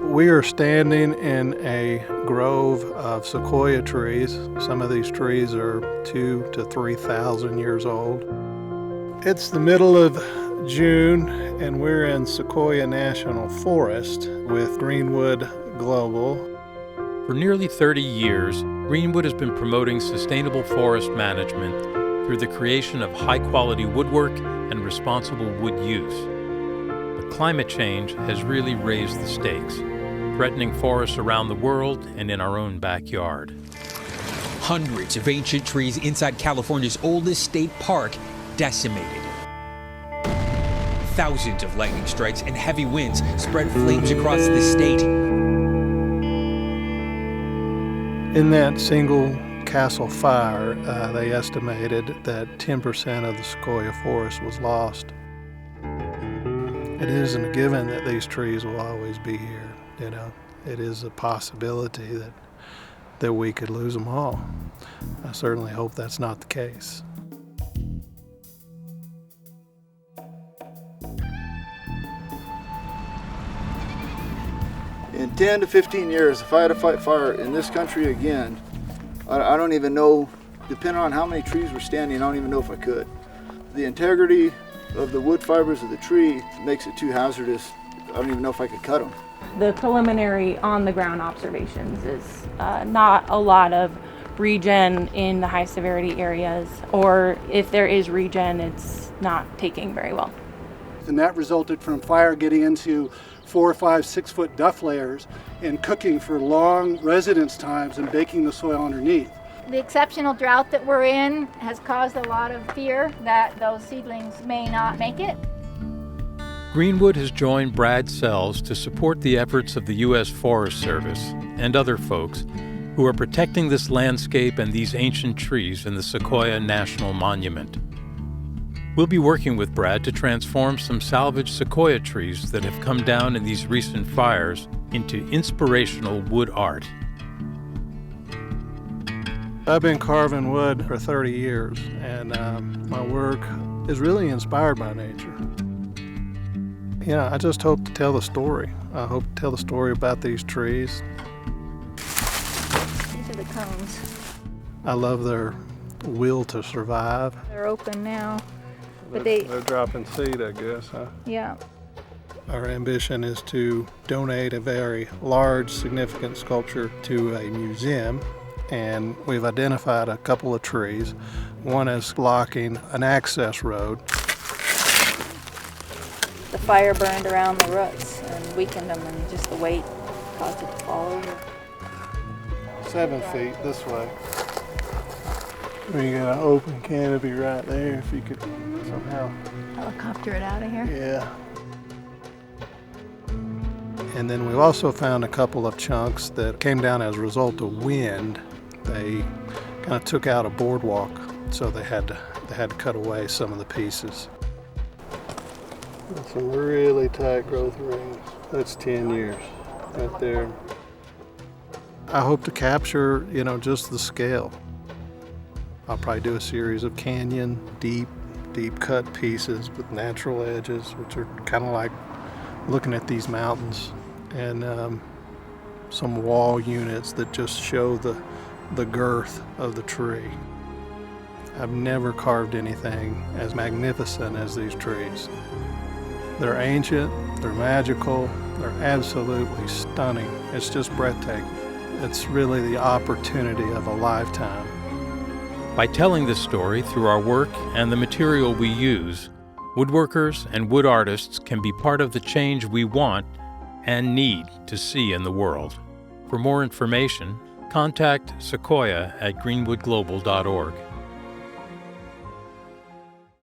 We are standing in a grove of sequoia trees. Some of these trees are 2,000 to 3,000 years old. It's the middle of June, and we're in Sequoia National Forest with GreenWood Global. For nearly 30 years, GreenWood has been promoting sustainable forest management through the creation of high-quality woodwork and responsible wood use. But climate change has really raised the stakes, threatening forests around the world and in our own backyard. Hundreds of ancient trees inside California's oldest state park decimated. Thousands of lightning strikes and heavy winds spread flames across the state. In that single Castle fire, they estimated that 10% of the sequoia forest was lost. It isn't a given that these trees will always be here, you know. It is a possibility that we could lose them all. I certainly hope that's not the case. In 10 to 15 years, if I had to fight fire in this country again, I don't even know, depending on how many trees were standing, I don't even know if I could. The integrity of the wood fibers of the tree makes it too hazardous. I don't even know if I could cut them. The preliminary on-the-ground observations is not a lot of regen in the high severity areas, or if there is regen, it's not taking very well. And that resulted from fire getting into 4, 5, 6 foot duff layers and cooking for long residence times and baking the soil underneath. The exceptional drought that we're in has caused a lot of fear that those seedlings may not make it. GreenWood has joined Brad Sells to support the efforts of the U.S. Forest Service and other folks who are protecting this landscape and these ancient trees in the Sequoia National Monument. We'll be working with Brad to transform some salvaged sequoia trees that have come down in these recent fires into inspirational wood art. I've been carving wood for 30 years, and my work is really inspired by nature. You know, I just hope to tell the story. I hope to tell the story about these trees. These are the cones. I love their will to survive. They're open now. But they're dropping seed, I guess, huh? Yeah. Our ambition is to donate a very large, significant sculpture to a museum, and we've identified a couple of trees. One is blocking an access road. The fire burned around the roots and weakened them, and just the weight caused it to fall over. 7 feet this way. We got an open canopy right there if you could somehow Helicopter it out of here. Yeah. And then we've also found a couple of chunks that came down as a result of wind. They kind of took out a boardwalk, so they had to cut away some of the pieces. That's some really tight growth rings. That's 10 years right there. I hope to capture, you know, just the scale. I'll probably do a series of canyon, deep cut pieces with natural edges, which are kind of like looking at these mountains, and some wall units that just show the girth of the tree. I've never carved anything as magnificent as these trees. They're ancient, they're magical, they're absolutely stunning. It's just breathtaking. It's really the opportunity of a lifetime. By telling this story through our work and the material we use, woodworkers and wood artists can be part of the change we want and need to see in the world. For more information, contact SEQUOIA at greenwoodglobal.org.